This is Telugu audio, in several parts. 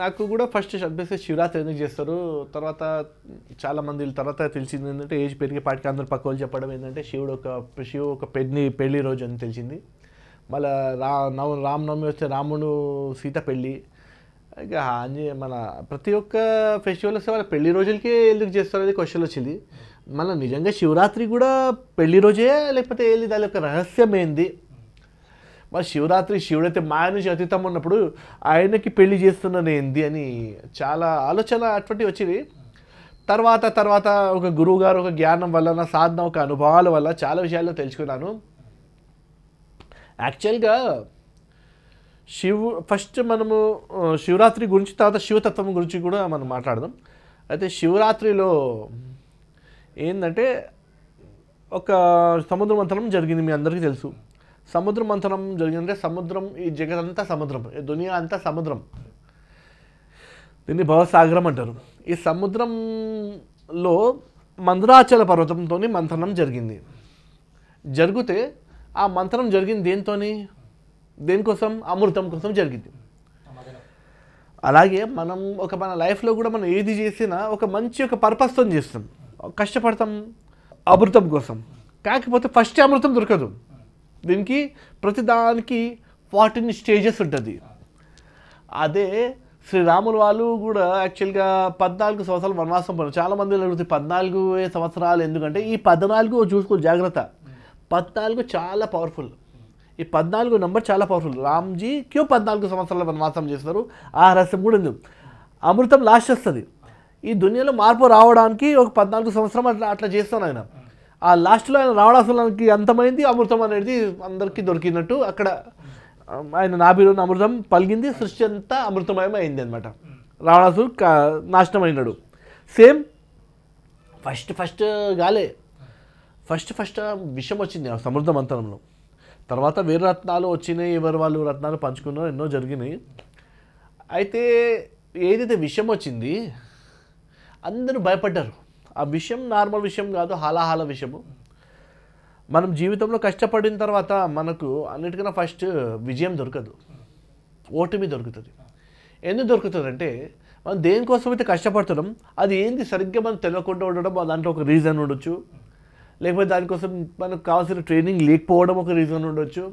నాకు కూడా ఫస్ట్ బేసిక్ శివరాత్రి ఎందుకు చేస్తారు, తర్వాత చాలామంది తర్వాత తెలిసింది ఏంటంటే ఏజ్ పెరిగే పాటికి అందరు పక్క వాళ్ళు చెప్పడం ఏంటంటే శివుడు ఒక పెళ్లి రోజు అని తెలిసింది. మళ్ళీ రామనవమి వస్తే రాముడు సీత పెళ్ళి, ఇక మన ప్రతి ఒక్క ఫెస్టివల్ వస్తే వాళ్ళ పెళ్లి రోజులకే ఎందుకు చేస్తారు అనేది క్వశ్చన్ వచ్చింది. మళ్ళీ నిజంగా శివరాత్రి కూడా పెళ్లి రోజే లేకపోతే ఏంది, దాని యొక్క రహస్యం ఏంది? మరి శివరాత్రి శివుడైతే మాయ నుంచి అతీతం ఉన్నప్పుడు ఆయనకి పెళ్లి చేస్తున్నది ఏంది అని చాలా ఆలోచన అటువంటివి వచ్చింది. తర్వాత ఒక గురువు గారు ఒక జ్ఞానం వల్ల, నా సాధన ఒక అనుభవాల వల్ల చాలా విషయాల్లో తెలుసుకున్నాను. యాక్చువల్గా ఫస్ట్ మనము శివరాత్రి గురించి, తర్వాత శివతత్వం గురించి కూడా మనం మాట్లాడదాం. అయితే శివరాత్రిలో ఏంటంటే ఒక సముద్ర మంథనం జరిగింది, మీ అందరికీ తెలుసు. సముద్ర మంథనం జరిగిందంటే సముద్రం, ఈ జగతంతా సముద్రం, ఈ దునియా అంతా సముద్రం, దీన్ని భవసాగరం అంటారు. ఈ సముద్రంలో మందరాచల పర్వతంతో మంథనం జరిగింది. జరిగితే ఆ మంథనం జరిగింది దేనికోసం? అమృతం కోసం జరిగింది. అలాగే మనం మన లైఫ్లో కూడా మనం ఏది చేసినా ఒక మంచి పర్పస్తో చేస్తాం, కష్టపడతాం అమృతం కోసం. కాకపోతే ఫస్ట్ అమృతం దొరకదు, దీనికి ప్రతిదానికి 14 స్టేజెస్ ఉంటుంది. అదే శ్రీరాములు వాళ్ళు కూడా యాక్చువల్గా 14 సంవత్సరాలు వనవాసం పోయారు. చాలామంది అడుగుతాయి 14 సంవత్సరాలు ఎందుకంటే, ఈ 14 చూసుకో జాగ్రత్త, 14 చాలా పవర్ఫుల్. ఈ 14 నెంబర్ చాలా పవర్ఫుల్. రామ్జీ క్యూ 14 సంవత్సరాలు వనవాసం చేస్తారు, ఆ రహస్యం కూడా ఉంది. అమృతం లాస్ట్ వస్తుంది. ఈ దునియాలో మార్పు రావడానికి ఒక 14 సంవత్సరం అట్లా చేస్తాను ఆయన. ఆ లాస్ట్లో ఆయన రావడానికి అంతమైంది, అమృతం అనేది అందరికీ దొరికినట్టు అక్కడ ఆయన నాభిలోని అమృతం పలిగింది, సృష్టి అంతా అమృతమయం అయింది అనమాట. రావణాసుడు నాశనం అయినాడు. సేమ్ ఫస్ట్ గాలే ఫస్ట్ విషం వచ్చింది ఆ సముద్ర మంథనంలో. తర్వాత వేరే రత్నాలు వచ్చినాయి, ఎవరు వాళ్ళు రత్నాలు పంచుకున్నారు, ఎన్నో జరిగినాయి. అయితే ఏదైతే విషం వచ్చింది అందరూ భయపడ్డారు. ఆ విషయం నార్మల్ విషయం కాదు, హాలాహాల విషయము. మనం జీవితంలో కష్టపడిన తర్వాత మనకు అన్నిటికన్నా ఫస్ట్ విజయం దొరకదు, ఓటమి దొరుకుతుంది. ఎందుకు దొరుకుతుంది అంటే, మనం దేనికోసం అయితే కష్టపడుతున్నాం అది ఏంది సరిగ్గా మనం తెలియకుండా ఉండడం, దాంట్లో ఒక రీజన్ ఉండొచ్చు. లేకపోతే దానికోసం మనకు కావాల్సిన ట్రైనింగ్ లేకపోవడం ఒక రీజన్ ఉండొచ్చు.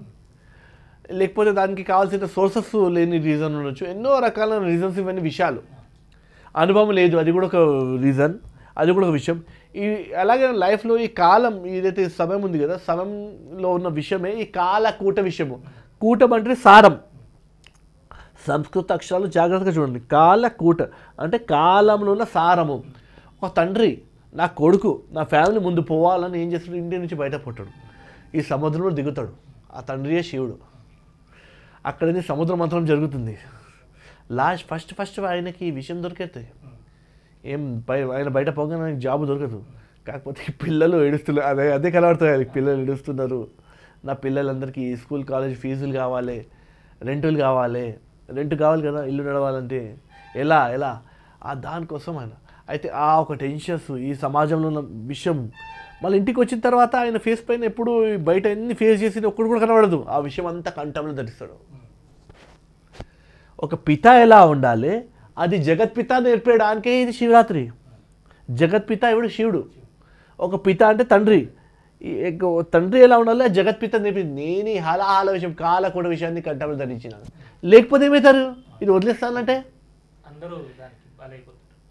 లేకపోతే దానికి కావాల్సిన సోర్సెస్ లేని రీజన్ ఉండొచ్చు. ఎన్నో రకాల రీజన్స్, ఇవన్నీ విషయాలు. అనుభవం లేదు, అది కూడా ఒక రీజన్, అది కూడా ఒక విషయం. ఈ అలాగే లైఫ్లో ఈ కాలం ఏదైతే సమయం ఉంది కదా, సమయంలో ఉన్న విషయమే ఈ కాలకూట విషయము. కూటం అంటే సారం. సంస్కృత అక్షరాలు జాగ్రత్తగా చూడండి. కాలకూట అంటే కాలంలో ఉన్న సారము. ఒక తండ్రి నా కొడుకు, నా ఫ్యామిలీ ముందు పోవాలని ఏం చేస్తాడు? ఇంటి నుంచి బయట పుట్టాడు, ఈ సముద్రంలో దిగుతాడు. ఆ తండ్రియే శివుడు. అక్కడనే సముద్ర మంథనం జరుగుతుంది. ఫస్ట్ ఆయనకి ఈ విషయం దొరికేది. ఆయన బయట పోగానే ఆయనకి జాబ్ దొరకదు. కాకపోతే పిల్లలు ఏడుస్తున్నారు, అదే కనబడుతుంది. పిల్లలు ఏడుస్తున్నారు, నా పిల్లలందరికీ స్కూల్ కాలేజ్ ఫీజులు కావాలి, రెంట్ కావాలి కదా, ఇల్లు నడవాలంటే ఎలా దానికోసం ఆయన. అయితే ఆ ఒక టెన్షన్స్, ఈ సమాజంలో ఉన్న విషయం మళ్ళీ ఇంటికి వచ్చిన తర్వాత ఆయన ఫేస్ పైన ఎప్పుడు బయట ఎన్ని ఫేస్ చేసింది ఒక్కడు కూడా కనబడదు. ఆ విషయం అంతా కంఠంలో ధరిస్తాడు. ఒక పిత ఎలా ఉండాలి అది జగత్పిత నేర్పేయడానికే ఇది శివరాత్రి. జగత్పిత ఎవడు? శివుడు. ఒక పిత అంటే తండ్రి. తండ్రి ఎలా ఉండాలి జగత్పిత నేర్పి, నేను హాలాహాల విషయం కాలకూడ విషయాన్ని కంఠంలో ధరించినాను. లేకపోతే ఏమవుతారు? ఇది వదిలేస్తానంటే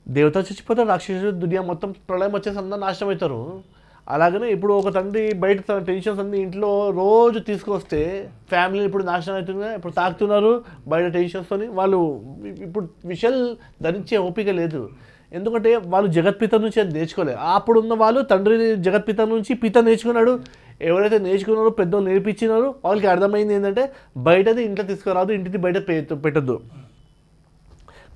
దేవతలు చచ్చిపోతారు, రాక్షసులు, దునియా మొత్తం ప్రళయం వచ్చేసి అందరూ నాశనం అవుతారు. అలాగనే ఇప్పుడు ఒక తండ్రి బయట టెన్షన్స్ అన్ని ఇంట్లో రోజు తీసుకొస్తే ఫ్యామిలీ ఇప్పుడు నాశనం అవుతుంది. ఇప్పుడు తాకుతున్నారు బయట టెన్షన్స్తో. వాళ్ళు ఇప్పుడు విషయాలు ధరించే ఓపిక లేదు. ఎందుకంటే వాళ్ళు జగత్పిత నుంచి అది నేర్చుకోలేదు. అప్పుడున్న వాళ్ళు తండ్రి జగత్పిత నుంచి పిత నేర్చుకున్నాడు. ఎవరైతే నేర్చుకున్నారో, పెద్దోళ్ళు నేర్పించినారో వాళ్ళకి అర్థమైంది ఏంటంటే బయటది ఇంట్లో తీసుకురాదు, ఇంటిది బయట పెట్టద్దు.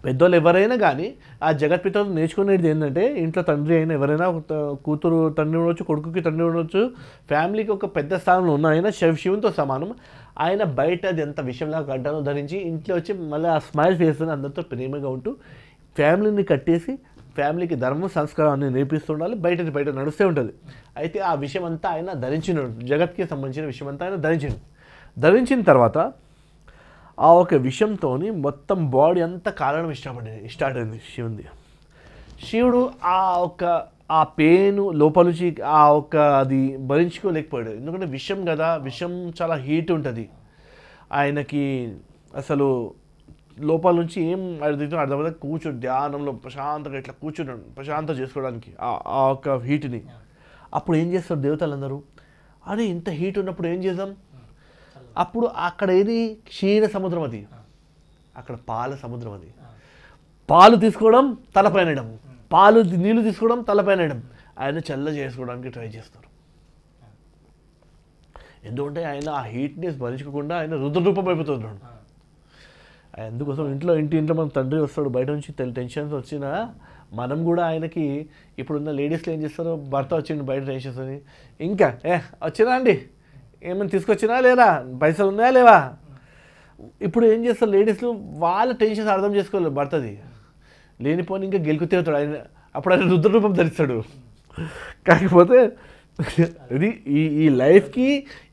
పెద్దోళ్ళు ఎవరైనా కానీ ఆ జగత్పితలు నేర్చుకునేది ఏంటంటే, ఇంట్లో తండ్రి అయినా ఎవరైనా కూతురు తండ్రి ఉండొచ్చు, కొడుకుకి తండ్రి ఉండొచ్చు, ఫ్యామిలీకి ఒక పెద్ద స్థానంలో ఉన్న ఆయన శివునితో సమానం. ఆయన బయట అది ఎంత విషయంలాగా గంటను ధరించి ఇంట్లో వచ్చి మళ్ళీ ఆ స్మైల్ ఫేస్తో అందరితో ప్రేమగా ఉంటూ ఫ్యామిలీని కట్టేసి ఫ్యామిలీకి ధర్మం సంస్కారాన్ని నేర్పిస్తుండాలి. బయట నడుస్తూ ఉంటుంది. అయితే ఆ విషయం అంతా ఆయన ధరించినాడు. జగత్కి సంబంధించిన విషయం అంతా ఆయన ధరించిన తర్వాత ఆ ఒక విషయంతో మొత్తం బాడీ అంతా కాలడం స్టార్ట్ అయింది శివుంది. శివుడు ఆ పెయిన్ లోపల నుంచి అది భరించుకోలేకపోయాడు. ఎందుకంటే విషం కదా, విషం చాలా హీట్ ఉంటుంది. ఆయనకి అసలు లోపల నుంచి ఏం అర్థమైతే కూర్చొని ధ్యానంలో ప్రశాంతంగా ఇట్లా కూర్చున్నాడు, ప్రశాంతం చేసుకోవడానికి ఆ ఒక హీట్ని. అప్పుడు ఏం చేస్తారు దేవతలందరూ, అరే ఇంత హీట్ ఉన్నప్పుడు ఏం చేద్దాం, అప్పుడు అక్కడ ఏది క్షీర సముద్రం, అది అక్కడ పాల సముద్రం, అది పాలు తీసుకోవడం తలపైనడం, నీళ్ళు తీసుకోవడం తలపైనడం, ఆయన చల్ల చేసుకోవడానికి ట్రై చేస్తారు. ఎందుకంటే ఆయన ఆ హీట్నెస్ భరించకుండా ఆయన రుద్రరూపం అయిపోతున్నాడు. అందుకోసం ఇంట్లో మన తండ్రి వస్తాడు, బయట నుంచి టెన్షన్స్ వచ్చినా మనం కూడా ఆయనకి, ఇప్పుడున్న లేడీస్లో ఏం చేస్తారో, భర్త వచ్చిండు బయట టెన్షన్స్ అని, ఇంకా వచ్చినా అండి ఏమైనా తీసుకొచ్చినా లేదా, పైసలు ఉన్నాయా లేవా. ఇప్పుడు ఏం చేస్తారు లేడీస్లు, వాళ్ళ టెన్షన్స్ అర్థం చేసుకోలేదు భర్తది, లేనిపోని ఇంకా గెలుకు తిరుగుతాడు ఆయన. అప్పుడు ఆయన రుద్రరూపం ధరిస్తాడు. కాకపోతే ఇది ఈ లైఫ్కి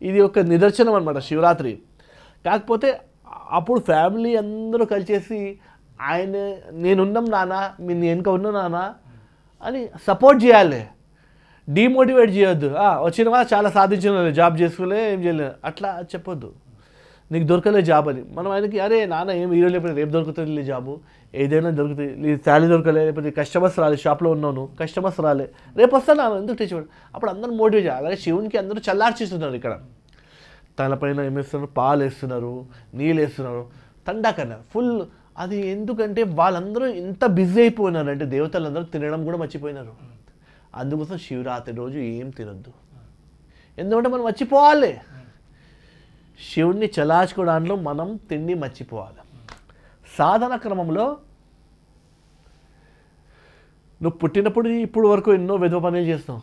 ఇది ఒక నిదర్శనం అనమాట శివరాత్రి. కాకపోతే అప్పుడు ఫ్యామిలీ అందరూ కలిసేసి ఆయన నేనున్నాం నాన్న, మీ వెనుక ఉన్నా నాన్న అని సపోర్ట్ చేయాలి, డీమోటివేట్ చేయొద్దు. వచ్చినవా చాలా సాధించిన, జాబ్ చేసుకోలే, ఏం చేయలేదు అట్లా చెప్పొద్దు, నీకు దొరకలే జాబ్ అని. మనం ఆయనకి అరే నాన్న ఏం ఈరోజు లేకపోతే రేపు దొరుకుతుంది జాబు, ఏదైనా దొరుకుతుంది, శాలరీ దొరకలే, లేకపోతే కస్టమర్స్ రాలే, షాప్లో ఉన్నాను కస్టమర్స్ రాలే, రేపు వస్తాను ఎందుకు తెచ్చివాడు. అప్పుడు అందరూ మోటివేట్ చేయాలి. అలాగే శివునికి అందరూ చల్లార్చిస్తున్నారు. ఇక్కడ తనపైన ఏమేస్తున్నారు, పాలు వేస్తున్నారు, నీళ్ళు వేస్తున్నారు, తండాకన్నా ఫుల్. అది ఎందుకంటే వాళ్ళందరూ ఎంత బిజీ అయిపోయినారంటే దేవతలందరూ తినడం కూడా మర్చిపోయినారు. అందుకోసం శివరాత్రి రోజు ఏం తినొద్దు, ఎందుకంటే మనం మర్చిపోవాలి. శివుణ్ణి చలార్చుకోవడంలో మనం తిండి మర్చిపోవాలి. సాధన క్రమంలో నువ్వు పుట్టినప్పుడు ఇప్పుడు వరకు ఎన్నో విధవ పనులు చేస్తావు,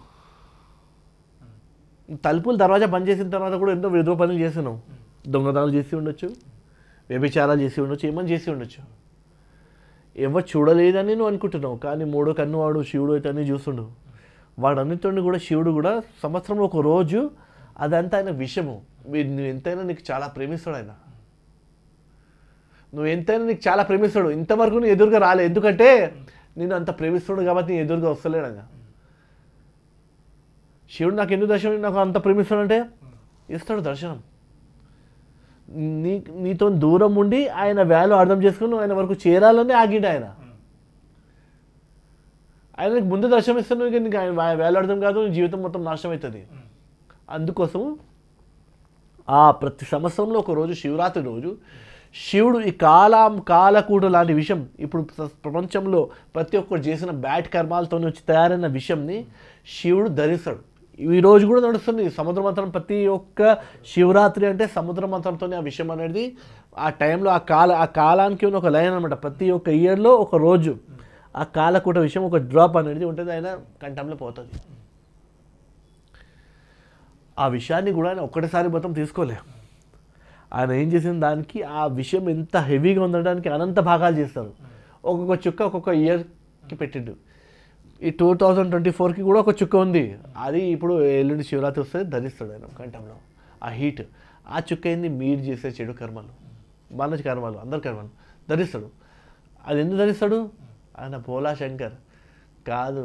తలుపులు దర్వాజా బంద్ చేసిన తర్వాత కూడా ఎన్నో విధవ పనులు చేస్తున్నావు. దొంగతనాలు చేసి ఉండొచ్చు, వ్యభిచారాలు చేసి ఉండొచ్చు, ఏమని చేసి ఉండొచ్చు. ఎవరు చూడలేదని నువ్వు అనుకుంటున్నావు, కానీ మూడో కన్ను వాడు శివుడు అయితే అన్నీ చూస్తుండు. వాడన్నిటితో కూడా శివుడు కూడా సంవత్సరంలో ఒక రోజు అదంతా ఆయన విషయము. నువ్వు ఎంతైనా నీకు చాలా ప్రేమిస్తాడు ఆయన, నువ్వు ఎంతైనా నీకు చాలా ప్రేమిస్తాడు. ఇంతవరకు నువ్వు ఎదురుగా రాలే, ఎందుకంటే నేను అంత ప్రేమిస్తాడు కాబట్టి నేను ఎదురుగా వస్తలేడు ఆయన. శివుడు నాకు ఎందుకు దర్శనం, నాకు అంత ప్రేమిస్తాడంటే ఇస్తాడు దర్శనం. నీతో దూరం ఉండి ఆయన వాల్యూ అర్థం చేసుకుని ఆయన వరకు చేరాలని ఆగిండు ఆయన. ఆయనకు ముందు దర్శనం ఇస్తాను, ఇక నీకు ఆయన వాల్యూ అర్థం కాదు, నీ జీవితం మొత్తం నాశనం అవుతుంది. అందుకోసం ప్రతి సంవత్సరంలో ఒక రోజు శివరాత్రి రోజు శివుడు ఈ కాలకూట లాంటి విషయం, ఇప్పుడు ప్రపంచంలో ప్రతి ఒక్కరు చేసిన బ్యాడ్ కర్మాలతో వచ్చి తయారైన విషయంని శివుడు ధరిస్తాడు. ఈ రోజు కూడా నడుస్తుంది సముద్ర మంత్రం. ప్రతి ఒక్క శివరాత్రి అంటే సముద్ర మంత్రంతో ఆ విషయం అనేది ఆ టైంలో ఆ కాలానికి ఉన్న ఒక లైన్ అనమాట. ప్రతి ఒక్క ఇయర్లో ఒక రోజు ఆ కాలకూట విషయం ఒక డ్రాప్ అనేది ఉంటుంది, ఆయన కంఠంలో పోతుంది. ఆ విషయాన్ని కూడా ఆయన ఒక్కటిసారి మొత్తం తీసుకోలే. ఆయన ఏం చేసిన దానికి ఆ విషయం ఎంత హెవీగా ఉండడానికి అనంత భాగాలు చేస్తారు. ఒక్కొక్క చుక్క ఒక్కొక్క ఇయర్కి పెట్టిండు. ఈ 2024కి కూడా ఒక చుక్క ఉంది, అది ఇప్పుడు ఎల్లుండి శివరాత్రి వస్తే ధరిస్తాడు ఆయన కంఠంలో. ఆ హీట్, ఆ చుక్క ఏంది, మీరు చేసే చెడు కర్మలు, మన కర్మలు, అందరి కర్మలు ధరిస్తాడు. అది ఎందుకు ధరిస్తాడు, ఆయన భోలా శంకర్ కాదు,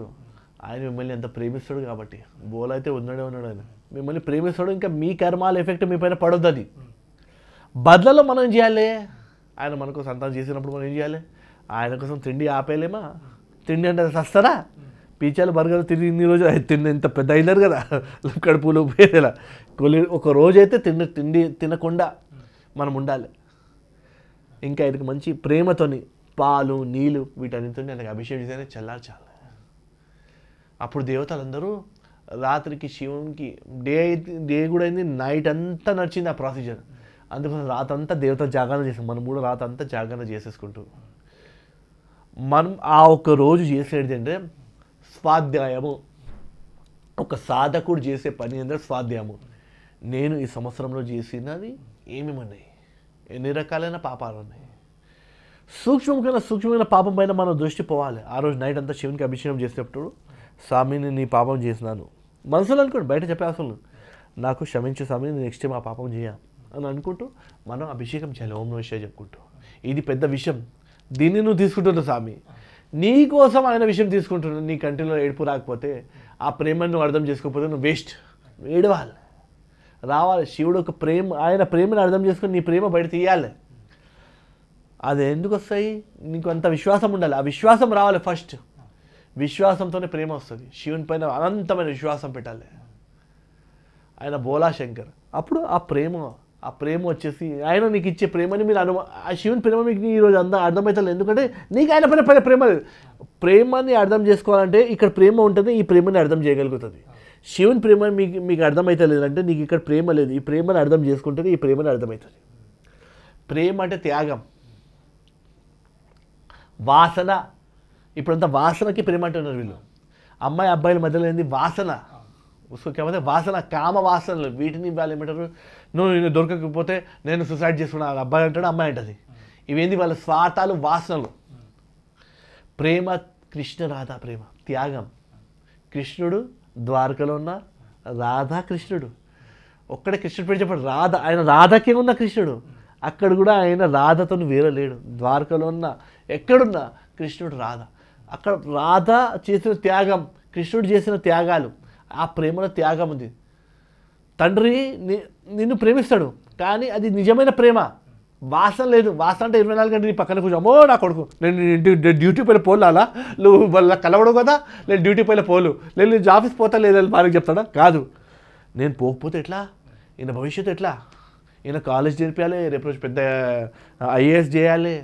ఆయన మిమ్మల్ని ఎంత ప్రేమిస్తాడు కాబట్టి. బోలా అయితే ఉన్నాడు ఆయన, మిమ్మల్ని ప్రేమిస్తాడు. ఇంకా మీ కర్మాల ఎఫెక్ట్ మీ పైన పడొద్దు. అది బదులలో మనం ఏం చేయాలి, ఆయన మనకు సంతానం చేసినప్పుడు మనం ఏం చేయాలి, ఆయన కోసం తిండి ఆపేయలేమా. తిండి అంటే సస్తారా, పిచ్చాలు బర్గర్లు తిరిగి ఇన్ని రోజు తిండి ఎంత పెద్ద అయినారు కదా, కడుపులు పోయేలా. ఒక రోజు అయితే తిండి తినకుండా మనం ఉండాలి. ఇంకా ఆయనకి మంచి ప్రేమతోని పాలు నీళ్ళు వీటన్నిటితో ఆయనకు అభిషేకం చేసి చల్లార్చాలి. అప్పుడు దేవతలందరూ రాత్రికి శివునికి డే కూడా అయింది, నైట్ అంతా నడిచింది ఆ ప్రొసీజర్. అందుకోసం రాతంతా దేవత జాగరణ చేస్తాం. మనం కూడా రాతంతా జాగరణ చేసేసుకుంటూ మనం ఆ ఒక్క రోజు చేసేది అంటే స్వాధ్యాయము. ఒక సాధకుడు చేసే పని అంటే స్వాధ్యాయము. నేను ఈ సంవత్సరంలో చేసినది ఏమేమన్నాయి, ఎన్ని రకాలైన పాపాలు ఉన్నాయి, సూక్ష్మమైన పాపం పైన మనం దృష్టి పోవాలి. ఆ రోజు నైట్ అంతా శివునికి అభిషేకం చేసేటప్పుడు స్వామిని నీ పాపం చేసినాను మనసులో అనుకోండి, బయట చెప్పే అసలు నాకు క్షమించు స్వామి, నేను నెక్స్ట్ టైం ఆ పాపం చేయ అని అనుకుంటూ మనం అభిషేకం చేయాలి ఓం నమః శివాయ చెప్పుకుంటూ. ఇది పెద్ద విషయం, దీన్ని నువ్వు తీసుకుంటున్నావు స్వామి, నీ కోసం ఆయన విషయం తీసుకుంటున్నావు. నీ కంటిలో ఏడుపు రాకపోతే, ఆ ప్రేమను నువ్వు అర్థం చేసుకోకపోతే నువ్వు వేస్ట్. ఏడవాలి, రావాలి. శివుడు ఒక ప్రేమ, ఆయన ప్రేమను అర్థం చేసుకొని నీ ప్రేమ బయట తీయాలి. అది ఎందుకు వస్తాయి? నీకు అంత విశ్వాసం ఉండాలి, ఆ విశ్వాసం రావాలి ఫస్ట్. విశ్వాసంతోనే ప్రేమ వస్తుంది. శివుని పైన అనంతమైన విశ్వాసం పెట్టాలి. ఆయన బోలా శంకర్. అప్పుడు ఆ ప్రేమ వచ్చేసి ఆయన నీకు ఇచ్చే ప్రేమని మీరు ఆ శివుని ప్రేమ మీకు ఈరోజు అర్థమవుతుంది. ఎందుకంటే నీకు ఆయన పైన ప్రేమ లేదు. ప్రేమని అర్థం చేసుకోవాలంటే ఇక్కడ ప్రేమ ఉంటుంది, ఈ ప్రేమని అర్థం చేయగలుగుతుంది. శివుని ప్రేమ మీకు అర్థమవుతా లేదంటే నీకు ఇక్కడ ప్రేమ లేదు. ఈ ప్రేమని అర్థం చేసుకుంటే ఈ ప్రేమని అర్థమవుతుంది. ప్రేమ అంటే త్యాగం, వాసన. ఇప్పుడంతా వాసనకి ప్రేమ అంటున్నారు వీళ్ళు. అమ్మాయి అబ్బాయిల మధ్యలో ఏంది? వాసన. ఉసుకేమైతే వాసన, కామ వాసనలు. వీటిని వాళ్ళు ఏమంటారు? నువ్వు దొరకకపోతే నేను సూసైడ్ చేసుకున్నాను, అబ్బాయి అంటాడు, అమ్మాయి అంటది. ఇవేంది? వాళ్ళ స్వార్థాలు, వాసనలు. ప్రేమ కృష్ణ రాధా ప్రేమ, త్యాగం. కృష్ణుడు ద్వారకలో ఉన్న రాధాకృష్ణుడు ఒక్కడే. కృష్ణుడు పేరు చెప్పాడు రాధ. ఆయన రాధకే ఉన్న కృష్ణుడు. అక్కడ కూడా ఆయన రాధతో వేరే లేడు. ద్వారకలో ఉన్న ఎక్కడున్నా కృష్ణుడు రాధ. అక్కడ రాధ చేసిన త్యాగం, కృష్ణుడు చేసిన త్యాగాలు, ఆ ప్రేమలో త్యాగం ఉంది. తండ్రి నిన్ను ప్రేమిస్తాడు, కానీ అది నిజమైన ప్రేమ. వాసన లేదు. వాసన అంటే 24 గంటలు నీ పక్కన కూర్చో, అమ్మో నా కొడుకు నేను డ్యూటీ పైన పోలు, అలా నువ్వు వాళ్ళ కలవడు కదా, నేను డ్యూటీ పైన పోలు, నేను ఆఫీస్ పోతా లేదా పానికి చెప్తాడా? కాదు. నేను పోకపోతే ఎట్లా? ఈయన భవిష్యత్తు ఎట్లా? ఈయన కాలేజ్ చేర్పించాలి, రేపు రోజు పెద్ద ఐఏఎస్ చేయాలి.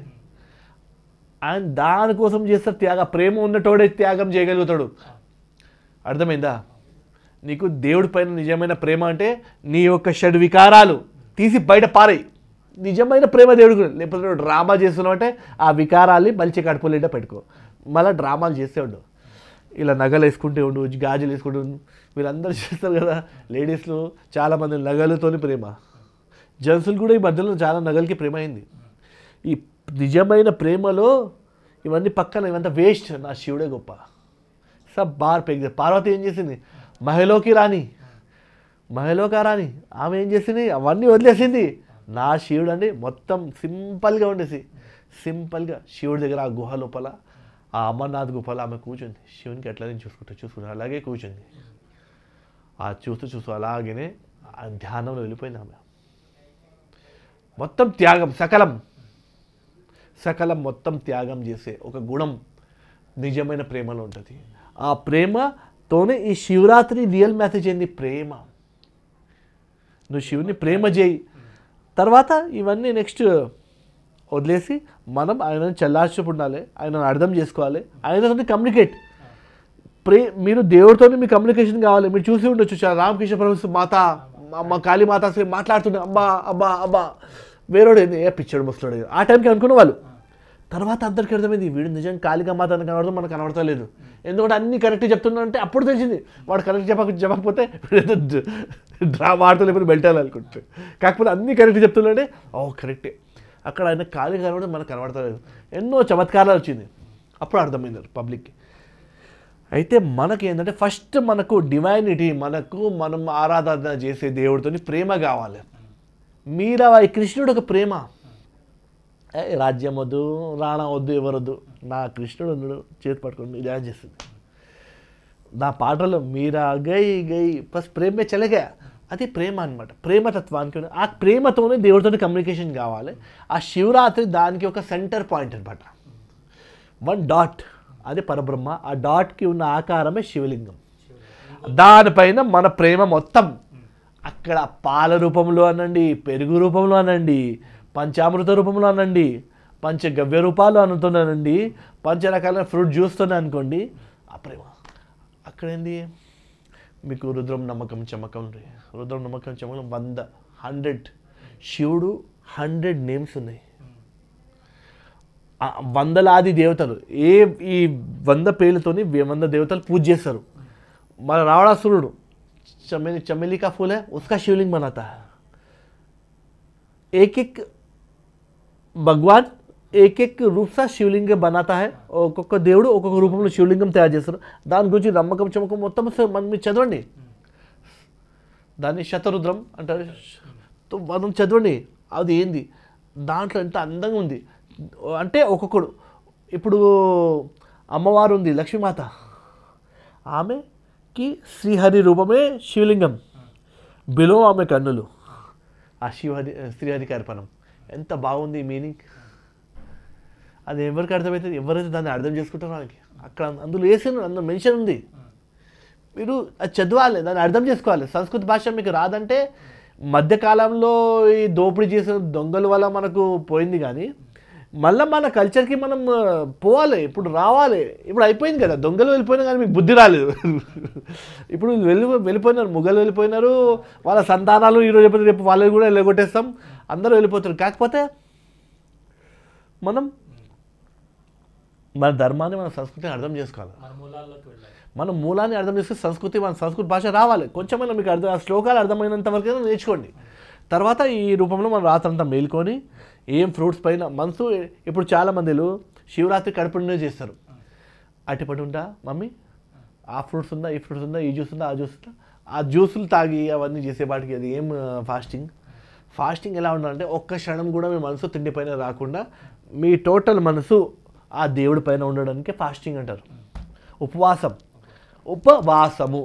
ఆయన దానికోసం చేస్తారు త్యాగం. ప్రేమ ఉన్నటోడే త్యాగం చేయగలుగుతాడు. అర్థమైందా? నీకు దేవుడి పైన నిజమైన ప్రేమ అంటే నీ యొక్క షడ్ వికారాలు తీసి బయట పారాయి. నిజమైన ప్రేమ దేవుడికి. లేకపోతే నువ్వు డ్రామా చేస్తున్నావు అంటే ఆ వికారాన్ని మలిచి కడుపులేట పెట్టుకో. మళ్ళీ డ్రామాలు చేస్తే ఉండు, ఇలా నగలు వేసుకుంటే ఉండు, గాజులు వేసుకుంటూ ఉండు. వీళ్ళందరూ చేస్తారు కదా లేడీస్లో చాలామంది నగలతోని ప్రేమ. జెంట్స్లు కూడా ఈ మధ్యలో చాలా నగలకి ప్రేమ అయింది. ఈ నిజమైన ప్రేమలో ఇవన్నీ పక్కన, ఇవంతా వేస్ట్. నా శివుడే గొప్ప. Sub bar peg. పార్వతి ఏం చేసింది? మహిళకి రాని, ఆమె ఏం చేసింది? అవన్నీ వదిలేసింది. నా శివుడు అండి మొత్తం సింపుల్గా ఉండేసి, సింపుల్గా శివుడి దగ్గర ఆ గుహ లోపల, ఆ అమర్నాథ్ గుహలో ఆమె కూర్చుంది. శివునికి ఎట్లా నేను చూసుకుంటా అలాగే కూర్చుంది. ఆ చూస్తూ అలాగనే ఆ ధ్యానంలో వెళ్ళిపోయింది ఆమె. మొత్తం త్యాగం, సకలం మొత్తం త్యాగం చేసే ఒక గుణం నిజమైన ప్రేమలో ఉంటుంది. ఆ ప్రేమతోనే ఈ శివరాత్రి రియల్ మెసేజ్ ఏంది? ప్రేమ. నువ్వు శివుని ప్రేమ చేయి. తర్వాత ఇవన్నీ నెక్స్ట్ వదిలేసి మనం ఆయనను చల్లార్చుపు ఉండాలి, ఆయనను అర్థం చేసుకోవాలి, ఆయనతో కమ్యూనికేట్. మీరు దేవుడితో మీ కమ్యూనికేషన్ కావాలి. మీరు చూసి ఉండొచ్చు రామకృష్ణ పరమహంస మాత, మా కాళీ మాత మాట్లాడుతుండే, అబ్బా వేరేడు ఏంది, ఏ పిచ్చాడు ముసలాడు ఆ టైంకి అనుకున్న వాళ్ళు. తర్వాత అందరికీ అర్థమైంది వీడు నిజంగా కాళికా మాత అని కనబడదు, మనకు కనబడతలేదు. ఎందుకంటే అన్నీ కరెక్ట్ చెప్తున్నా అంటే అప్పుడు తెలిసింది వాడు కరెక్ట్ చెప్పకపోతే డ్రామా ఆడుతూ లేకపోతే బెల్టాలి అనుకుంటే. కాకపోతే అన్నీ కరెక్ట్ చెప్తున్నాంటే కరెక్టే. అక్కడ ఆయన కాళిక కనబడదు, మనకు కనబడతలేదు. ఎన్నో చమత్కారాలు వచ్చింది. అప్పుడు అర్థమైంది పబ్లిక్కి. అయితే మనకి ఏంటంటే ఫస్ట్ మనకు డివైనిటీ, మనం ఆరాధన చేసే దేవుడితో ప్రేమ కావాలి. మీరాబాయి కృష్ణుడు ఒక ప్రేమ. రాజ్యం వద్దు, రాణా వద్దు, ఎవరొద్దు, నా కృష్ణుడు ఉన్నాడు, చేతి పట్టుకోండి డ్యాన్స్ చేస్తుంది. నా పాటలో మీరా గై ఫస్ట్ ప్రేమే చలగా, అది ప్రేమ అనమాట. ప్రేమతత్వానికి ఆ ప్రేమతోనే దేవుడితో కమ్యూనికేషన్ కావాలి. ఆ శివరాత్రి దానికి ఒక సెంటర్ పాయింట్ అనమాట. 1 డాట్, అది పరబ్రహ్మ. ఆ డాట్కి ఉన్న ఆకారమే శివలింగం. దానిపైన మన ప్రేమ మొత్తం. అక్కడ పాల రూపంలో అనండి, పెరుగు రూపంలో అనండి, పంచామృత రూపంలో అనండి, పంచగవ్య రూపాలు అనుతున్నానండి, పంచరకాల ఫ్రూట్ జ్యూస్తోనే అనుకోండి. ఆ ప్రేమ అక్కడేంది? మీకు రుద్రం నమ్మకం చమకం, రుద్రం నమ్మకం చమకం 100 శివుడు 100 నేమ్స్ ఉన్నాయి. వందలాది దేవతలు, ఈ 100 పేర్లతోని 100 దేవతలు పూజ చేస్తారు. మన రావణాసురుడు चमेली का फूल है, उसका शिवलिंग बनाता है. एक भगवान एक रूप सा शिवलिंग बनाता है. ఒక్కొక్క దేవుడు ఒక్కొక్క రూపంలో శివలింగం తయారు చేస్తారు. దాని గురించి నమ్మకం చమకం మొత్తం మనం చదవండి. దాన్ని శతరుద్రం అంటారు. మనం చదవండి, అది ఏంది దాంట్లో ఎంత అందంగా ఉంది అంటే ఒక్కొక్కడు. ఇప్పుడు అమ్మవారు ఉంది లక్ష్మీమాత, ఆమెకి శ్రీహరి రూపమే శివలింగం, బిలో ఆమె కన్నులు, ఆ శ్రీహరికి అర్పణం. ఎంత బాగుంది మీనింగ్. అది ఎవరికి అర్థమవుతుంది? ఎవరైతే దాన్ని అర్థం చేసుకుంటారో వాళ్ళకి. అక్కడ అందులో వేసిన అందులో మెన్షన్ ఉంది, మీరు అది చదవాలి, దాన్ని అర్థం చేసుకోవాలి. సంస్కృత భాష మీకు రాదంటే మధ్యకాలంలో ఈ దోపిడీ చేసిన దొంగల వల్ల మనకు పోయింది, కానీ మళ్ళీ మన కల్చర్కి మనం పోవాలి, ఇప్పుడు రావాలి. ఇప్పుడు అయిపోయింది కదా, దొంగలు వెళ్ళిపోయినా కానీ మీకు బుద్ధి రాలేదు. ఇప్పుడు వెళ్ళిపోయినారు, ముగ్గులు వెళ్ళిపోయినారు, వాళ్ళ సంతానాలు ఈరోజు రేపు వాళ్ళని కూడా వెళ్ళగొట్టేస్తాం, అందరూ వెళ్ళిపోతారు. కాకపోతే మనం మన ధర్మాన్ని, మన సంస్కృతిని అర్థం చేసుకోవాలి. మనం మూలాన్ని అర్థం చేసుకుని సంస్కృతి, మన సంస్కృత భాష రావాలి. కొంచెమైనా మీకు అర్థం, ఆ శ్లోకాలు అర్థమైనంత వరకు నేర్చుకోండి. తర్వాత ఈ రూపంలో మనం రాత్రంతా మేల్కొని ఏం ఫ్రూట్స్ పైన మనసు. ఇప్పుడు చాలామందిలు శివరాత్రి కడుపునే చేస్తారు. అరటిపండు ఉందా మమ్మీ, ఆ ఫ్రూట్స్ ఉందా, ఈ ఫ్రూట్స్ ఉందా, ఈ జ్యూస్ ఉందా, ఆ జ్యూస్ ఉందా, ఆ జ్యూసులు తాగి అవన్నీ చేసేపాటికి అది ఏం ఫాస్టింగ్ ఎలా ఉండాలంటే ఒక్క క్షణం కూడా మీ మనసు తిండి పైన రాకుండా మీ టోటల్ మనసు ఆ దేవుడి పైన ఉండడానికి ఫాస్టింగ్ అంటారు. ఉపవాసము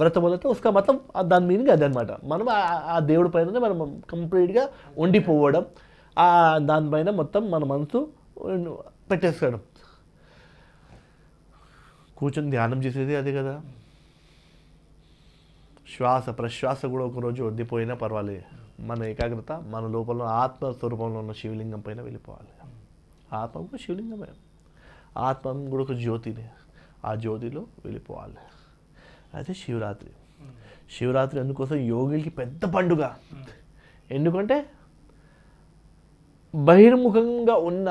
వ్రతం వల్ల ఉస్కా మొత్తం దాని మీనింగ్ అదే అనమాట. మనం ఆ దేవుడి పైన మనం కంప్లీట్గా ఉండిపోవడం, దానిపైన మొత్తం మన మనసు పెట్టేసుకోవడం. కూర్చొని ధ్యానం చేసేది అదే కదా. శ్వాస ప్రశ్వాస కూడా ఒకరోజు వద్దిపోయినా పర్వాలేదు, మన ఏకాగ్రత మన లోపల ఆత్మస్వరూపంలో ఉన్న శివలింగం పైన వెళ్ళిపోవాలి. ఆత్మ కూడా శివలింగమే, ఆత్మ కూడా ఒక జ్యోతినే, ఆ జ్యోతిలో వెళ్ళిపోవాలి. అయితే శివరాత్రి అందుకోసం యోగులకి పెద్ద పండుగ. ఎందుకంటే బహిర్ముఖంగా ఉన్న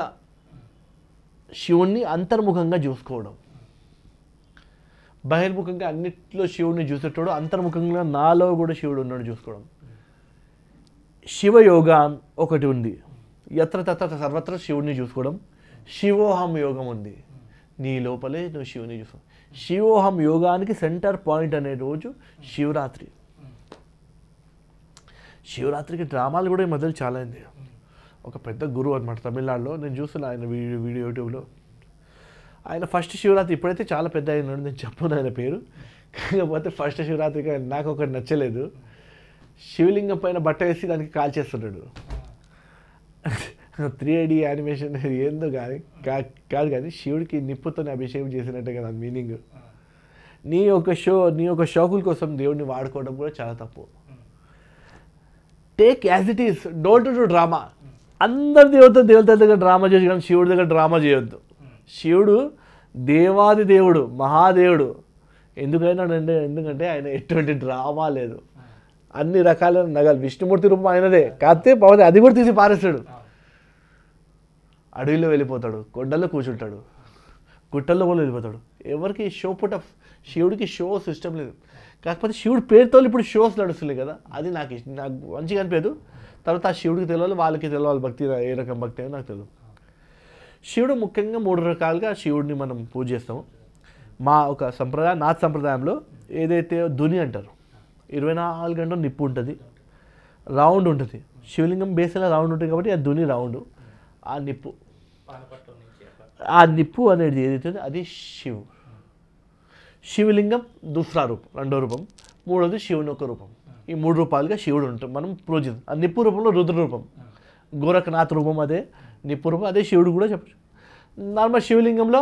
శివుణ్ణి అంతర్ముఖంగా చూసుకోవడం. బహిర్ముఖంగా అన్నిట్లో శివుడిని చూసేటోడు, అంతర్ముఖంగా నాలో కూడా శివుడు ఉన్నాడు చూసుకోవడం. శివయోగ ఒకటి ఉంది, యత్ర తత్ర సర్వత్ర శివుడిని చూసుకోవడం. శివోహం యోగం ఉంది, నీ లోపలే నువ్వు శివుని చూసుకో. శివోహం యోగానికి సెంటర్ పాయింట్ అనే రోజు శివరాత్రికి డ్రామాలు కూడా ఈ మధ్యలో చాలా అయింది. ఒక పెద్ద గురువు అనమాట తమిళనాడులో, నేను చూస్తున్నా ఆయన వీడియో యూట్యూబ్లో. ఆయన ఫస్ట్ శివరాత్రి ఇప్పుడైతే చాలా పెద్ద అయినాడు, నేను చెప్పను ఆయన పేరు. కాకపోతే ఫస్ట్ శివరాత్రికి నాకు ఒకటి నచ్చలేదు, శివలింగం పైన బట్ట వేసి దానికి కాల్ చేస్తున్నాడు. 3D యానిమేషన్ ఏందో కానీ కాదు, కానీ శివుడికి నిప్పుతోనే అభిషేకం చేసినట్టే కదా మీనింగ్. నీ యొక్క షోకుల కోసం దేవుడిని వాడుకోవడం కూడా చాలా తప్పు. Take as it is, don't do drama. అందరి దేవతల దగ్గర డ్రామా చేసి, కానీ శివుడి దగ్గర డ్రామా చేయొద్దు. శివుడు దేవాది దేవుడు, మహాదేవుడు. ఎందుకంటే ఆయన ఎటువంటి డ్రామా లేదు, అన్ని రకాల నగలు. విష్ణుమూర్తి రూపం ఆయనదే, కాకపోతే పవన్ అది కూడా తీసి పారేస్తాడు. అడవిలో వెళ్ళిపోతాడు, కొండల్లో కూర్చుంటాడు, గుట్టల్లో కూడా వెళ్ళిపోతాడు. ఎవరికి షో శివుడికి షో సిస్టమ్ లేదు. కాకపోతే శివుడి పేరుతో ఇప్పుడు షోస్ నడుస్తున్నాయి కదా, అది నాకు మంచిగా అనిపించదు. తర్వాత ఆ శివుడికి తెలియాలి, వాళ్ళకి తెలియాలి భక్తి, ఏ రకం భక్తి అని నాకు తెలియదు. శివుడు ముఖ్యంగా 3 రకాలుగా శివుడిని మనం పూజ చేస్తాము. మా ఒక నాథ్ సంప్రదాయంలో ఏదైతే ధుని అంటారు, 24 గంటలు నిప్పు ఉంటుంది, రౌండ్ ఉంటుంది. శివలింగం బేస్లో రౌండ్ ఉంటుంది కాబట్టి ఆ ధుని రౌండ్. ఆ నిప్పు అనేది ఏదైతే అది శివలింగం దూసరా రూపం, 2వ రూపం. 3వది శివుని ఒక రూపం. ఈ 3 రూపాలుగా శివుడు ఉంటాం మనం పూజిస్తాం. ఆ నిప్పు రూపంలో రుద్ర రూపం, గోరఖనాథ్ రూపం అదే నిప్పు రూపం, అదే శివుడు కూడా చెప్పచ్చు. నార్మల్ శివలింగంలో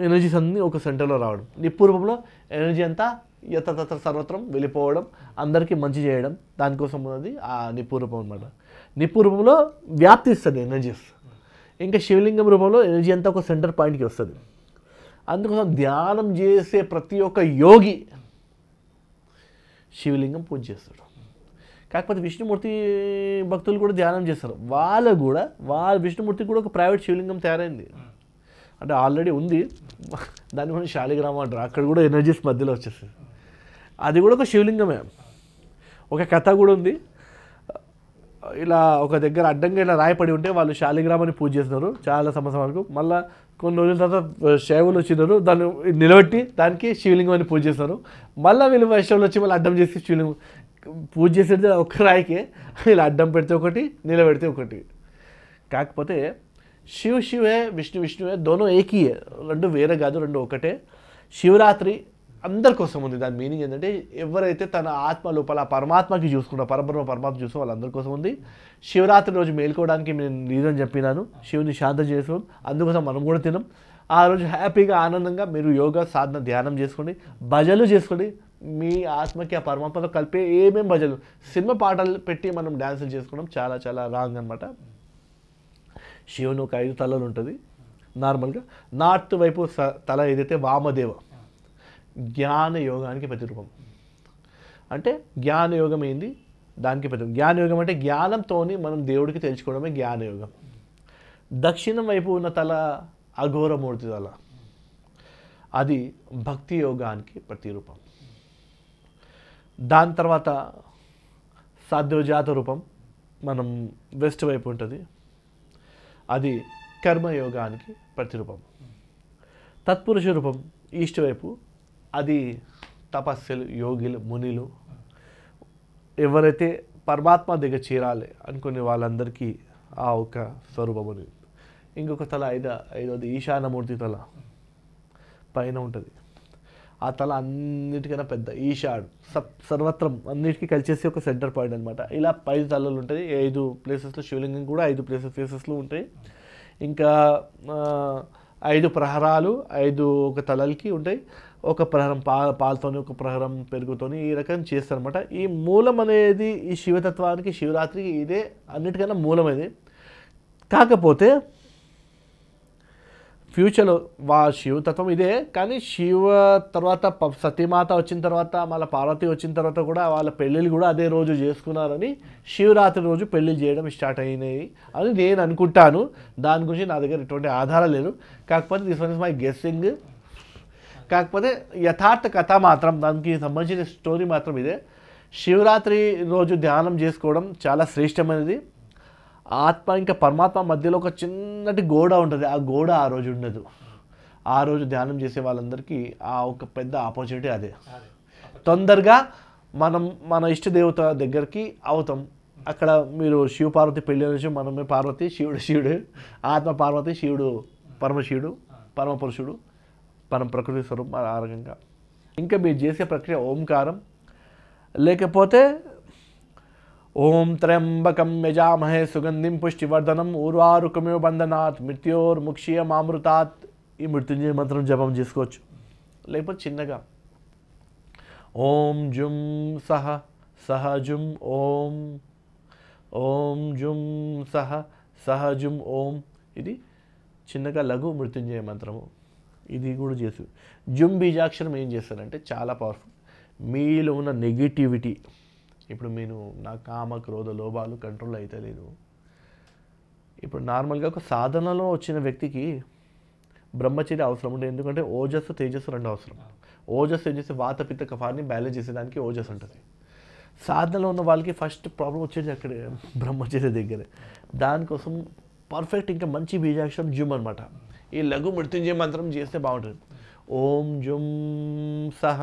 ఎనర్జీస్ అన్నీ ఒక సెంటర్లో రావడం, నిప్పు రూపంలో ఎనర్జీ అంతా యత్ర సర్వత్రం వెళ్ళిపోవడం, అందరికీ మంచి చేయడం, దానికోసం ఉన్నది ఆ నిప్పు రూపం అనమాట. నిప్పు రూపంలో వ్యాప్తిస్తుంది ఎనర్జీస్. ఇంకా శివలింగం రూపంలో ఎనర్జీ అంతా ఒక సెంటర్ పాయింట్కి వస్తుంది. అందుకోసం ధ్యానం చేసే ప్రతి ఒక్క యోగి శివలింగం పూజ చేస్తాడు. కాకపోతే విష్ణుమూర్తి భక్తులు కూడా ధ్యానం చేస్తారు. విష్ణుమూర్తికి కూడా ఒక ప్రైవేట్ శివలింగం తయారైంది, అంటే ఆల్రెడీ ఉంది. దాన్ని కూడా శాలిగ్రామం అంటారు. అక్కడ కూడా ఎనర్జీస్ మధ్యలో వచ్చేస్తుంది. అది కూడా ఒక శివలింగమే. ఒక కథ కూడా ఉంది, ఇలా ఒక దగ్గర అడ్డంగా ఇలా రాయపడి ఉంటే వాళ్ళు శాలిగ్రామాన్ని పూజ చేస్తున్నారు చాలా సంవత్సరాల వరకు. మళ్ళీ కొన్ని రోజుల తర్వాత శైవులు వచ్చినారు, దాన్ని నిలబెట్టి దానికి శివలింగాన్ని పూజ చేస్తారు. మళ్ళీ వీళ్ళు వైష్ణవులు వచ్చి మళ్ళీ అడ్డం చేసి శివలింగం. పూజ చేసేది ఒక్క రాయికే, ఇలా అడ్డం పెడితే ఒకటి, నిలబెడితే ఒకటి. కాకపోతే శివ శివే, విష్ణు విష్ణువే, దోనో ఏకీయే, రెండు వేరే కాదు, రెండు ఒకటే. శివరాత్రి అందరి కోసం ఉంది. దాని మీనింగ్ ఏంటంటే ఎవరైతే తన ఆత్మ లోపల పరమాత్మకి చూసుకుంటారో, పరమాత్మ చూసుకో వాళ్ళందరి కోసం ఉంది. శివరాత్రి రోజు మేల్కోవడానికి నేను రీజన్ చెప్పినాను, శివుని శాంతం చేసుకోవడం, అందుకోసం మనం కూడా తినం. ఆ రోజు హ్యాపీగా ఆనందంగా మీరు యోగా సాధన ధ్యానం చేసుకోండి, భజనలు చేసుకోండి. మీ ఆత్మకి ఆ పరమాత్మతో కలిపే ఏమేమి భజనలు, సినిమా పాటలు పెట్టి మనం డ్యాన్సులు చేసుకోవడం చాలా చాలా రాంగ్ అనమాట. శివుని ఒక 5 తలలు ఉంటుంది నార్మల్గా. నార్త్ వైపు తల ఏదైతే వామదేవ, జ్ఞాన యోగానికి ప్రతిరూపం. అంటే జ్ఞాన యోగం ఏంది, దానికి ప్రతి జ్ఞానయోగం అంటే జ్ఞానంతో మనం దేవుడికి తెలుసుకోవడమే జ్ఞానయోగం. దక్షిణం వైపు ఉన్న తల అఘోరమూర్తి తల, అది భక్తి యోగానికి ప్రతిరూపం. దాని తర్వాత సాధ్యోజాత రూపం మనం వెస్ట్ వైపు ఉంటుంది, అది కర్మయోగానికి ప్రతిరూపం. తత్పురుష రూపం ఈస్ట్ వైపు, అది తపస్సులు, యోగిలు, మునిలు, ఎవరైతే పరమాత్మ దగ్గర చేరాలి అనుకునే వాళ్ళందరికీ ఆ ఒక స్వరూపం ఉంది. ఇంకొక తల ఐదవది ఈశానమూర్తి తల పైన ఉంటుంది. ఆ తల అన్నిటికన్నా పెద్ద, ఈశాడు సర్వత్రం అన్నిటికీ కలిసేసి ఒక సెంటర్ పాయింట్ అనమాట. ఇలా 5 తలలు ఉంటుంది. 5 ప్లేసెస్లో శివలింగం కూడా 5 ప్లేసెస్లో ఉంటాయి. ఇంకా 5 ప్రహరాలు 5 ఒక తలలకి ఉంటాయి. ఒక ప్రహరం పాలతోని, ఒక ప్రహరం పెరుగుతోని, ఈ రకం చేస్తారనమాట. ఈ మూలం అనేది ఈ శివతత్వానికి, శివరాత్రికి ఇదే అన్నిటికన్నా మూలం ఇది. కాకపోతే ఫ్యూచర్లో శివతత్వం ఇదే, కానీ శివ తర్వాత సతీమాత వచ్చిన తర్వాత, మళ్ళీ పార్వతి వచ్చిన తర్వాత కూడా వాళ్ళ పెళ్ళిళ్ళు కూడా అదే రోజు చేసుకున్నారని, శివరాత్రి రోజు పెళ్ళిళ్ళు చేయడం స్టార్ట్ అయినాయి అని నేను అనుకుంటాను. దాని గురించి నా దగ్గర ఎటువంటి ఆధారం లేదు. కాకపోతే this one is my guessing. కాకపోతే యథార్థ కథ మాత్రం, దానికి సంబంధించిన స్టోరీ మాత్రం ఇదే. శివరాత్రి రోజు ధ్యానం చేసుకోవడం చాలా శ్రేష్టమైనది. ఆత్మ ఇంకా పరమాత్మ మధ్యలో ఒక చిన్నటి గోడ ఉంటుంది, ఆ గోడ ఆ రోజు ఉండదు. ఆ రోజు ధ్యానం చేసే వాళ్ళందరికీ ఆ ఒక పెద్ద ఆపర్చునిటీ అదే. తొందరగా మనం మన ఇష్ట దేవత దగ్గరికి అవుతాం. అక్కడ మీరు శివ పార్వతి పెళ్ళి నుంచి, మనమే పార్వతి, శివుడు, ఆత్మ పార్వతి, శివుడు పరమశివుడు, పరమపురుషుడు, పరమ ప్రకృతి స్వరూపం. ఆ రకంగా ఇంకా మీరు చేసే ప్రక్రియ ఓంకారం, లేకపోతే ఓం త్ర్యంబకం యజామహే సుగంధిం పుష్టివర్ధనం ఊర్వారుకమివ బంధనాత్ మృత్యోర్ముక్షీయమామృతాత్, ఈ మృత్యుంజయ మంత్రం జపం చేసుకోవచ్చు. లేకపోతే చిన్నగా ఓం జుం సహ సహజుం ఓం, ఓం జుం సహ సహజుం ఓం, ఇది చిన్నగా లఘు మృత్యుంజయ మంత్రము. ఇది కూడా చేసు. జుం బీజాక్షరం ఏం చేస్తారంటే చాలా పవర్ఫుల్. మీలో ఉన్న నెగిటివిటీ, ఇప్పుడు మీరు నా కామ క్రోధ లోభాలు కంట్రోల్ అయితే లేదు. ఇప్పుడు నార్మల్గా ఒక సాధనలో వచ్చిన వ్యక్తికి బ్రహ్మచర్య అవసరం ఉంటుంది. ఎందుకంటే ఓజస్సు తేజస్సు రెండు అవసరం. ఓజస్సు ఏం చేస్తే వాత పిత్త కఫాన్ని బ్యాలెన్స్ చేసేదానికి ఓజస్సు ఉంటుంది. సాధనలో ఉన్న వాళ్ళకి ఫస్ట్ ప్రాబ్లం వచ్చేది అక్కడే, బ్రహ్మచర్య దగ్గరే. దానికోసం పర్ఫెక్ట్ ఇంకా మంచి బీజాక్షరం జుమ్ అనమాట. ఈ లఘు మృత్యుంజయ మంత్రం చేస్తే బాగుంటుంది. ఓం జుం సహ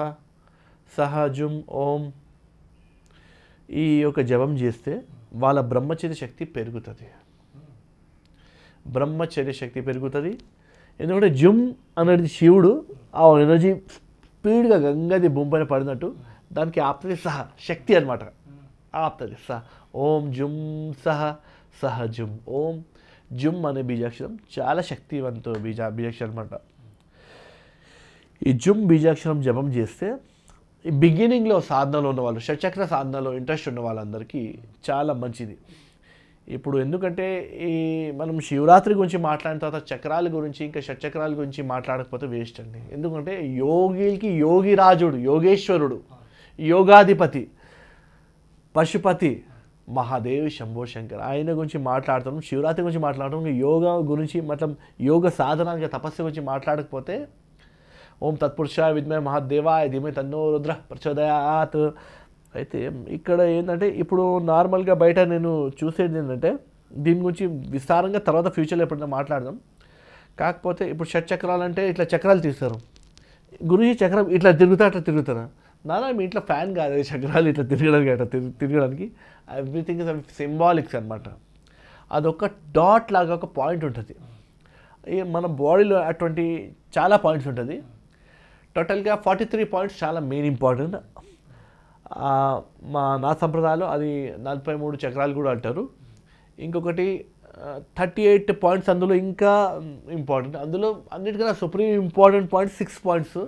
సహ జుం ఓం, ఈ యొక్క జపం చేస్తే వాళ్ళ బ్రహ్మచర్య శక్తి పెరుగుతుంది. బ్రహ్మచర్య శక్తి పెరుగుతుంది. ఎందుకంటే జుమ్ అనేది శివుడు, ఆ ఎనర్జీ స్పీడ్గా గంగాది భూమి పైన పడినట్టు దానికి ఆప్తది సహ, శక్తి అనమాట. ఆప్తది సహ. ఓం జుమ్ సహ సహ జుమ్ ఓం. జుమ్ అనే బీజాక్షరం చాలా శక్తివంత బీజాక్షరం అనమాట. ఈ జుమ్ బీజాక్షరం జపం చేస్తే ఈ బిగినింగ్లో సాధనలో ఉన్న వాళ్ళు, షట్చక్ర సాధనలో ఇంట్రెస్ట్ ఉన్న వాళ్ళందరికీ చాలా మంచిది. ఇప్పుడు ఎందుకంటే ఈ మనం శివరాత్రి గురించి మాట్లాడిన తర్వాత చక్రాల గురించి, ఇంకా షట్చక్రాల గురించి మాట్లాడకపోతే వేస్ట్ అండి. ఎందుకంటే యోగికి యోగిరాజుడు, యోగేశ్వరుడు, యోగాధిపతి, పశుపతి మహాదేవ్ శంభో శంకర్, ఆయన గురించి మాట్లాడతాం. శివరాత్రి గురించి మాట్లాడటం, యోగా గురించి మొత్తం యోగ సాధన తపస్సు గురించి మాట్లాడకపోతే ఓం తత్పురుషాయ విద్మహే మహాదేవాయ ధీమహి తన్నో రుద్రః ప్రచోదయాత్. అయితే ఇక్కడ ఏంటంటే ఇప్పుడు నార్మల్గా బయట నేను చూసేది ఏంటంటే దీని గురించి విస్తారంగా తర్వాత ఫ్యూచర్లో ఎప్పుడైనా మాట్లాడదాం. కాకపోతే ఇప్పుడు షట్ చక్రాలు అంటే ఇట్లా చక్రాలు తీస్తారు. గురుజీ చక్రం ఇట్లా తిరుగుతా అట్లా తిరుగుతారా? నాన్న మీ ఇంట్లో ఫ్యాన్ కాదు చక్రాలు ఇట్లా తిరగడానికి అట్లా తిరగడానికి, ఎవ్రీథింగ్ ఇస్ సింబాలిక్స్ అనమాట. అదొక డాట్ లాగా ఒక పాయింట్ ఉంటుంది. మన బాడీలో అటువంటి చాలా పాయింట్స్ ఉంటుంది. టోటల్గా 43 పాయింట్స్ చాలా మెయిన్ ఇంపార్టెంట్. నా సంప్రదాయంలో అది 43 చక్రాలు కూడా అంటారు. ఇంకొకటి 38 పాయింట్స్ అందులో ఇంకా ఇంపార్టెంట్. అందులో అన్నిటికన్నా సుప్రీం ఇంపార్టెంట్ పాయింట్స్ 6 పాయింట్స్,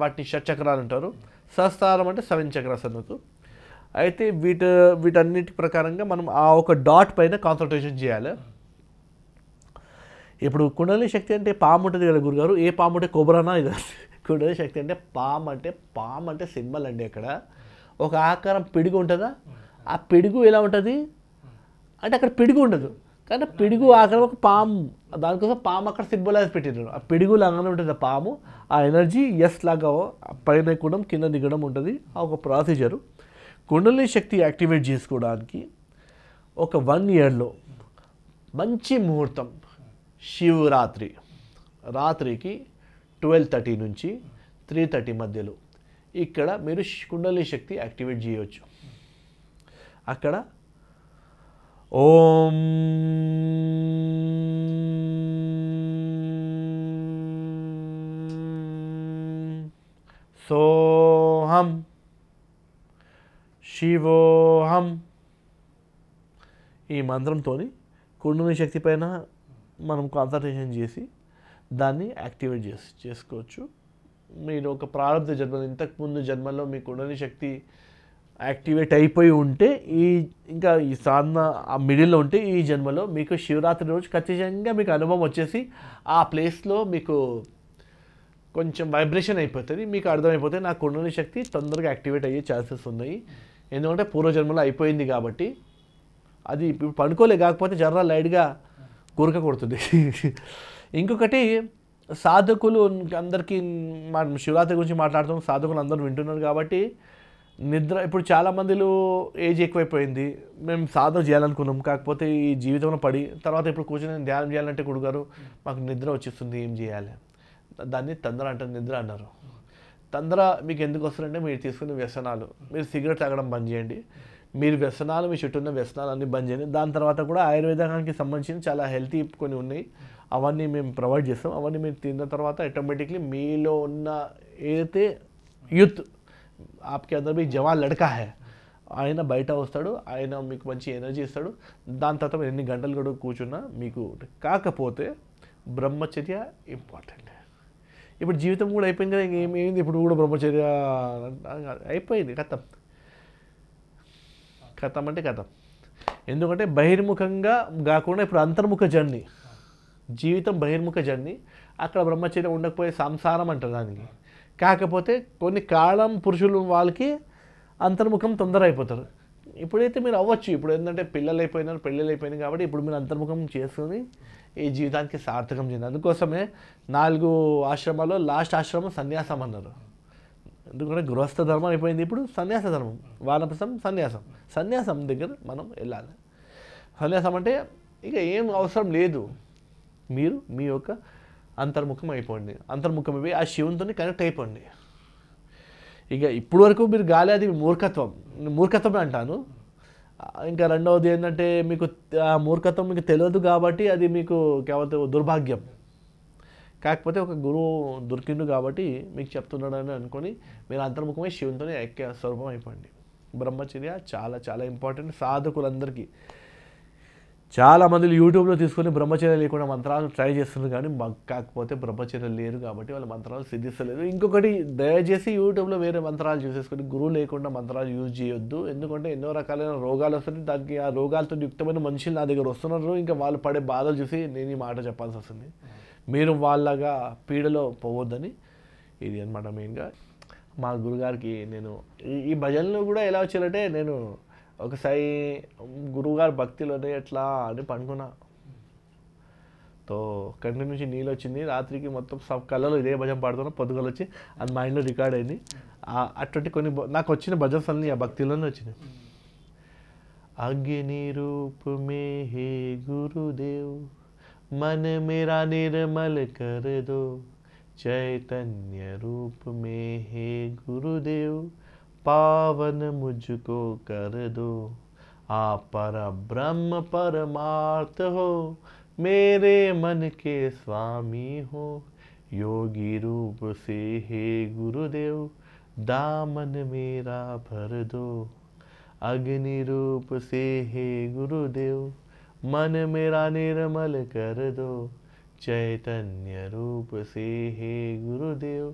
వాటిని షట్చక్రాలు అంటారు. సహస్రారం అంటే 7 చక్రాస్ అన్నట్టు. అయితే వీటన్నిటి ప్రకారంగా మనం ఆ ఒక డాట్ పైన కాన్సన్ట్రేషన్ చేయాలి. ఇప్పుడు కుండలిని శక్తి అంటే పాము ఉంటుంది కదా గురుగారు, ఏ పాము అంటే కోబ్రానా ఇది? కుండలిని శక్తి అంటే పాము అంటే సింబల్ అండి. అక్కడ ఒక ఆకారం పిడుగు ఉంటుందా, ఆ పిడుగు ఎలా ఉంటుంది అంటే అక్కడ పిడుగు ఉండదు, కానీ పిడుగు ఆకారం ఒక పాము, దానికోసం పాము అక్కడ సింబలైజ్ పెట్టినారు. ఆ పిడుగు లాగానే ఉంటుంది ఆ పాము. ఆ ఎనర్జీ ఎస్ లాగా పైన ఎక్కడం కింద దిగడం ఉంటుంది. ఆ ఒక ప్రొసీజరు. కుండలిని శక్తి యాక్టివేట్ చేసుకోవడానికి ఒక 1 ఇయర్లో మంచి ముహూర్తం శివరాత్రి, రాత్రికి 12:30 నుంచి 3:30 మధ్యలో ఇక్కడ మీరు కుండలిని శక్తి యాక్టివేట్ చేయవచ్చు. అక్కడ ఓం సోహం శివోహం ఈ మంత్రంతో కుండలిని శక్తి పైన మనం కాన్సన్ట్రేషన్ చేసి దాన్ని యాక్టివేట్ చేసుకోవచ్చు. మీరు ఒక ప్రారంభ జన్మలో, ఇంతకుముందు జన్మలో మీ కుండలిని శక్తి యాక్టివేట్ అయిపోయి ఉంటే ఇంకా ఈ సాధన ఆ మిడిల్లో ఉంటే ఈ జన్మలో మీకు శివరాత్రి రోజు ఖచ్చితంగా మీకు అనుభవం వచ్చేసి ఆ ప్లేస్లో మీకు కొంచెం వైబ్రేషన్ అయిపోతుంది. మీకు అర్థమైపోతుంది నా కుండలిని శక్తి తొందరగా యాక్టివేట్ అయ్యే ఛాన్సెస్ ఉన్నాయి. ఎందుకంటే పూర్వజన్మలో అయిపోయింది కాబట్టి. అది ఇప్పుడు పడుకోలే, కాకపోతే జర్ర లైట్గా గురక కొడుతుంది. ఇంకొకటి సాధకులు అందరికీ శివరాత్రి గురించి మాట్లాడుతాం, సాధకులు అందరూ వింటున్నారు కాబట్టి నిద్ర ఇప్పుడు చాలామందిలో ఏజ్ ఎక్కువైపోయింది. మేము సాధన చేయాలనుకున్నాం, కాకపోతే ఈ జీవితంలో పడి తర్వాత ఇప్పుడు కూర్చొని ధ్యానం చేయాలంటే గురుగారు మాకు నిద్ర వచ్చేస్తుంది, ఏం చేయాలి? దాన్ని తంద్ర అంటారు, నిద్ర అన్నారు. తంద్ర మీకు ఎందుకు వస్తుందంటే మీరు తీసుకునే వ్యసనాలు. మీరు సిగరెట్ తాగడం బంద్ చేయండి, మీరు వ్యసనాలు మీ చుట్టూ ఉన్న వ్యసనాలు అన్నీ బంద్ చేయండి. దాని తర్వాత కూడా ఆయుర్వేదానికి సంబంధించిన చాలా హెల్తీ కొన్ని ఉన్నాయి, అవన్నీ మేము ప్రొవైడ్ చేస్తాం. అవన్నీ మీరు తిన్న తర్వాత ఆటోమేటిక్లీ మీలో ఉన్న ఏదైతే యూత్ ఆప్కి అందరూ మీ జవాన్ లడకా హై ఆయన బయట వస్తాడు, ఆయన మీకు మంచి ఎనర్జీ ఇస్తాడు. దాని తర్వాత మీరు ఎన్ని గంటలు కూడా కూర్చున్నా మీకు. కాకపోతే బ్రహ్మచర్య ఇంపార్టెంట్. ఇప్పుడు జీవితం కూడా అయిపోయింది కదా, ఇంకేమైంది ఇప్పుడు కూడా బ్రహ్మచర్య అయిపోయింది, కథం అంటే కథం. ఎందుకంటే బహిర్ముఖంగా కాకుండా ఇప్పుడు అంతర్ముఖ జర్నీ, జీవితం బహిర్ముఖ జర్నీ. అక్కడ బ్రహ్మచర్యం ఉండకపోయే సంసారం అంటారు దానికి. కాకపోతే కొన్ని కాలం పురుషులు వాళ్ళకి అంతర్ముఖం తొందర అయిపోతారు. ఇప్పుడైతే మీరు అవ్వచ్చు, ఇప్పుడు ఏంటంటే పిల్లలు అయిపోయినారు, పెళ్ళిళ్ళు అయిపోయినాయి కాబట్టి ఇప్పుడు మీరు అంతర్ముఖం చేసుకుని ఈ జీవితానికి సార్థకం చేయండి. అందుకోసమే 4 ఆశ్రమాల్లో లాస్ట్ ఆశ్రమం సన్యాసం అన్నారు. ఎందుకంటే గృహస్థ ధర్మం అయిపోయింది, ఇప్పుడు సన్యాస ధర్మం, వానప్రస్థం సన్యాసం దగ్గర మనం వెళ్ళాలి. సన్యాసం అంటే ఇక ఏం అవసరం లేదు, మీరు మీ యొక్క అంతర్ముఖం అయిపోండి. అంతర్ముఖం అయిపోయి ఆ శివునితో కనెక్ట్ అయిపోండి. ఇక ఇప్పుడు వరకు మీరు గాలి, అది మూర్ఖత్వమే అంటాను. ఇంకా రెండవది ఏంటంటే మీకు ఆ మూర్ఖత్వం మీకు తెలియదు కాబట్టి అది మీకు కేవలం దుర్భాగ్యం. కాకపోతే ఒక గురువు దొరికిండు కాబట్టి మీకు చెప్తున్నాడని అనుకొని మీరు అంతర్ముఖమై శివునితో ఐక్య స్వరూపం అయిపోండి. బ్రహ్మచర్య చాలా చాలా ఇంపార్టెంట్ సాధకులందరికీ. చాలామంది యూట్యూబ్లో తీసుకొని బ్రహ్మచర్య లేకుండా మంత్రాలు ట్రై చేస్తున్నారు, కానీ కాకపోతే బ్రహ్మచర్య లేరు కాబట్టి వాళ్ళ మంత్రాలు సిద్ధిస్తలేదు. ఇంకొకటి, దయచేసి యూట్యూబ్లో వేరే మంత్రాలు చూసేసుకొని గురువు లేకుండా మంత్రాలు యూజ్ చేయొద్దు. ఎందుకంటే ఎన్నో రకాలైన రోగాలు వస్తున్నాయి. దానికి ఆ రోగాలతో యుక్తమైన మనుషులు నా దగ్గర వస్తున్నారు. ఇంకా వాళ్ళు పడే బాధలు చూసి నేను ఈ మాట చెప్పాల్సి వస్తుంది. మీరు వాళ్ళగా పీడలో పోవద్దని ఇది అనమాట మెయిన్గా. మా గురుగారికి నేను ఈ భజనలు కూడా ఎలా వచ్చారంటే, నేను ఒకసారి గురువుగారు భక్తిలోనే ఎట్లా అని పనుకున్నా. తో కంటి నుంచి నీళ్ళు వచ్చింది, రాత్రికి మొత్తం కళ్ళలో ఇదే భజన పాడుతున్నా, పొద్దుగలు వచ్చి అది మైండ్లో రికార్డ్ అయింది. అటువంటి కొన్ని నాకు వచ్చిన భజన్స్ అన్నీ ఆ భక్తిలోనే వచ్చినాయి. అగ్ని రూప్ మే హే గురుదేవ్ मन मेरा निर्मल कर दो, चैतन्य रूप में हे गुरुदेव पावन मुझको कर दो। आप पर ब्रह्म परमार्थ हो, मेरे मन के स्वामी हो। योगी रूप से हे गुरुदेव, दामन मेरा भर दो। अग्नि रूप से हे गुरुदेव, मन मेरा निर्मल कर दो। चैतन्य रूप से हे गुरुदेव,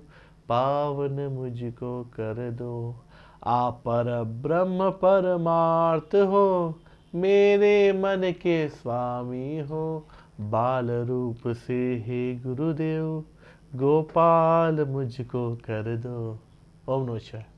पावन मुझको कर दो। आप पर ब्रह्म परमार्थ हो, मेरे मन के स्वामी हो। बाल रूप से हे गुरुदेव, गोपाल मुझको कर दो। ओम नमः शिवाय।